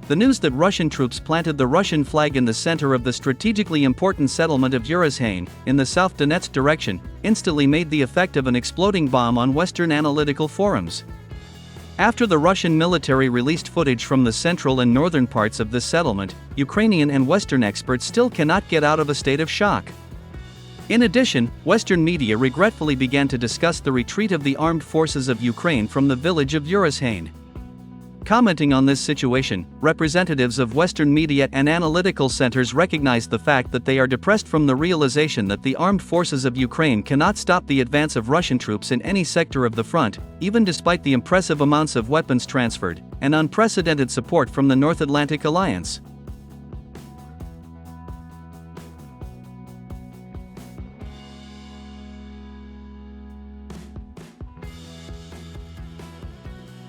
The news that Russian troops planted the Russian flag in the center of the strategically important settlement of UROZHAINE, in the South Donetsk direction, instantly made the effect of an exploding bomb on Western analytical forums. After the Russian military released footage from the central and northern parts of this settlement, Ukrainian and Western experts still cannot get out of a state of shock. In addition, Western media regretfully began to discuss the retreat of the armed forces of Ukraine from the village of UROZHAINE. Commenting on this situation, representatives of Western media and analytical centers recognized the fact that they are depressed from the realization that the armed forces of Ukraine cannot stop the advance of Russian troops in any sector of the front, even despite the impressive amounts of weapons transferred, and unprecedented support from the North Atlantic Alliance.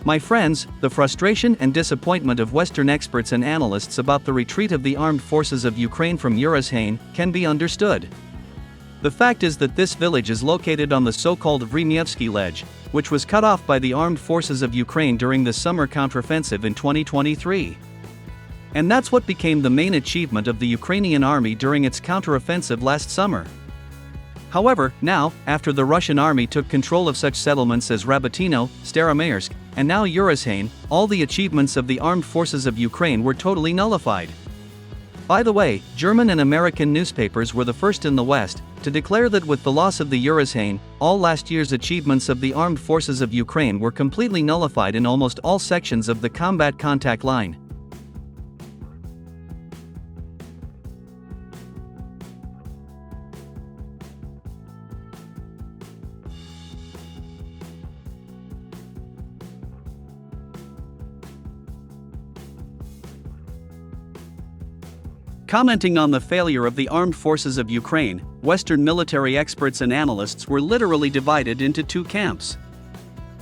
My friends, the frustration and disappointment of Western experts and analysts about the retreat of the armed forces of Ukraine from UROZHAINE can be understood. The fact is that this village is located on the so-called Vremyevsky Ledge, which was cut off by the armed forces of Ukraine during the summer counteroffensive in 2023. And that's what became the main achievement of the Ukrainian army during its counteroffensive last summer. However, now, after the Russian army took control of such settlements as Rabotino, Staromaersk, and now UROZHAINE, all the achievements of the armed forces of Ukraine were totally nullified. By the way, German and American newspapers were the first in the West to declare that with the loss of the UROZHAINE, all last year's achievements of the armed forces of Ukraine were completely nullified in almost all sections of the combat contact line. Commenting on the failure of the armed forces of Ukraine, Western military experts and analysts were literally divided into two camps.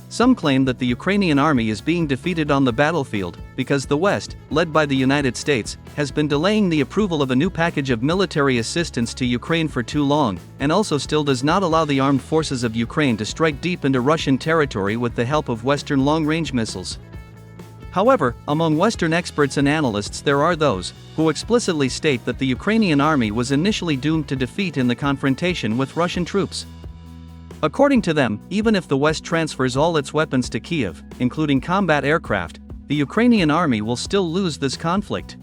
Some claim that the Ukrainian army is being defeated on the battlefield because the West, led by the United States, has been delaying the approval of a new package of military assistance to Ukraine for too long, and also still does not allow the armed forces of Ukraine to strike deep into Russian territory with the help of Western long-range missiles. However, among Western experts and analysts there are those who explicitly state that the Ukrainian army was initially doomed to defeat in the confrontation with Russian troops. According to them, even if the West transfers all its weapons to Kiev, including combat aircraft, the Ukrainian army will still lose this conflict.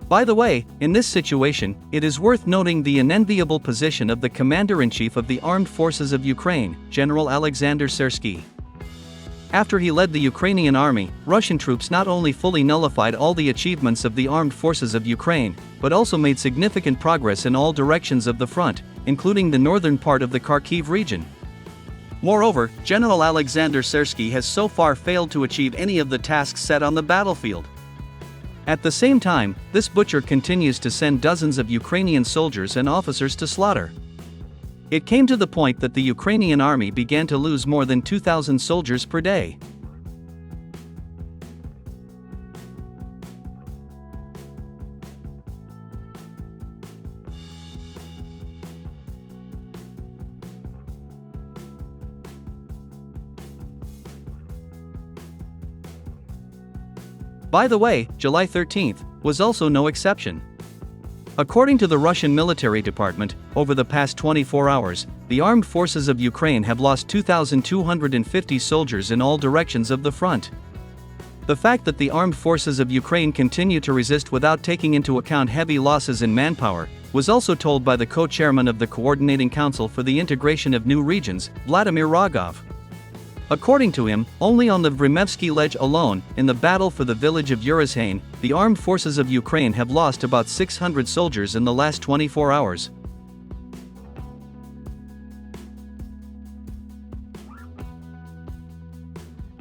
By the way, in this situation, it is worth noting the unenviable position of the Commander-in-Chief of the Armed Forces of Ukraine, General Alexander Syrsky. After he led the Ukrainian army, Russian troops not only fully nullified all the achievements of the armed forces of Ukraine, but also made significant progress in all directions of the front, including the northern part of the Kharkiv region. Moreover, General Alexander Syrsky has so far failed to achieve any of the tasks set on the battlefield. At the same time, this butcher continues to send dozens of Ukrainian soldiers and officers to slaughter. It came to the point that the Ukrainian army began to lose more than 2,000 soldiers per day. By the way, July 13th was also no exception. According to the Russian military department, over the past 24 hours, the armed forces of Ukraine have lost 2,250 soldiers in all directions of the front. The fact that the armed forces of Ukraine continue to resist without taking into account heavy losses in manpower was also told by the co-chairman of the Coordinating Council for the Integration of New Regions, Vladimir Rogov. According to him, only on the Vremyevsky Ledge alone, in the battle for the village of UROZHAINE, the armed forces of Ukraine have lost about 600 soldiers in the last 24 hours.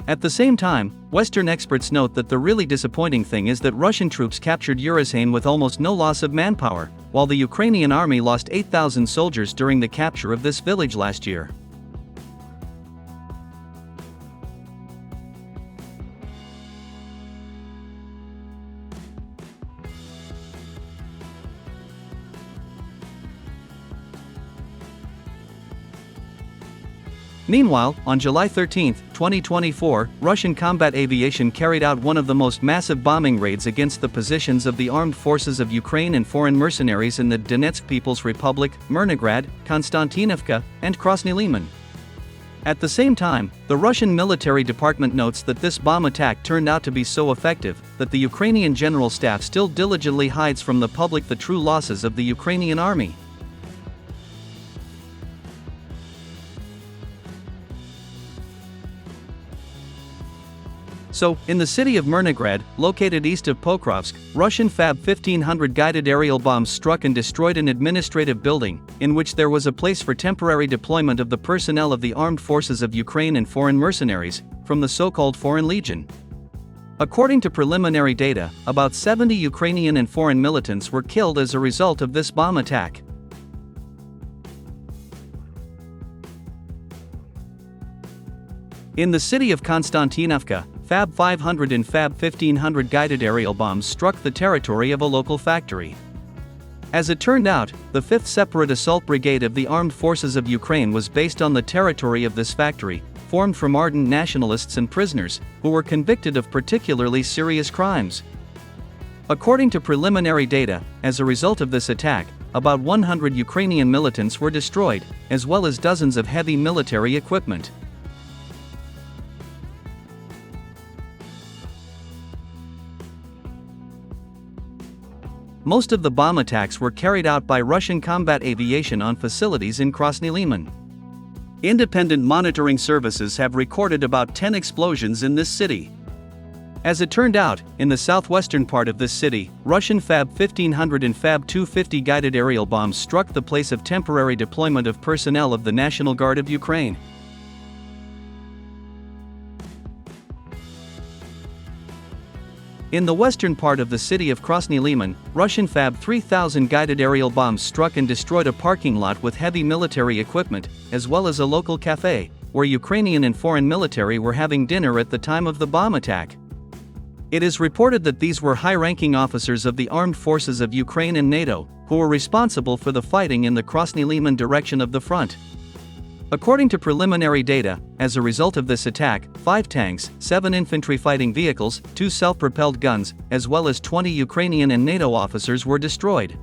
At the same time, Western experts note that the really disappointing thing is that Russian troops captured UROZHAINE with almost no loss of manpower, while the Ukrainian army lost 8,000 soldiers during the capture of this village last year. Meanwhile, on July 13, 2024, Russian combat aviation carried out one of the most massive bombing raids against the positions of the armed forces of Ukraine and foreign mercenaries in the Donetsk People's Republic, Mirnograd, Konstantinovka, and Krasny-Liman. At the same time, the Russian military department notes that this bomb attack turned out to be so effective that the Ukrainian General Staff still diligently hides from the public the true losses of the Ukrainian Army. So, in the city of Mirnograd, located east of Pokrovsk, Russian FAB-3000 guided aerial bombs struck and destroyed an administrative building, in which there was a place for temporary deployment of the personnel of the armed forces of Ukraine and foreign mercenaries, from the so-called Foreign Legion. According to preliminary data, about 70 Ukrainian and foreign militants were killed as a result of this bomb attack. In the city of Konstantinovka, FAB-500 and FAB-1500 guided aerial bombs struck the territory of a local factory. As it turned out, the 5th Separate Assault Brigade of the Armed Forces of Ukraine was based on the territory of this factory, formed from ardent nationalists and prisoners, who were convicted of particularly serious crimes. According to preliminary data, as a result of this attack, about 100 Ukrainian militants were destroyed, as well as dozens of heavy military equipment. Most of the bomb attacks were carried out by Russian combat aviation on facilities in Krasny-Liman. Independent monitoring services have recorded about 10 explosions in this city. As it turned out, in the southwestern part of this city, Russian FAB-1500 and FAB-250 guided aerial bombs struck the place of temporary deployment of personnel of the National Guard of Ukraine. In the western part of the city of Krasny-Liman, Russian FAB-3000 guided aerial bombs struck and destroyed a parking lot with heavy military equipment, as well as a local cafe, where Ukrainian and foreign military were having dinner at the time of the bomb attack. It is reported that these were high-ranking officers of the armed forces of Ukraine and NATO, who were responsible for the fighting in the Krasny-Liman direction of the front. According to preliminary data, as a result of this attack, 5 tanks, 7 infantry fighting vehicles, 2 self-propelled guns, as well as 20 Ukrainian and NATO officers were destroyed.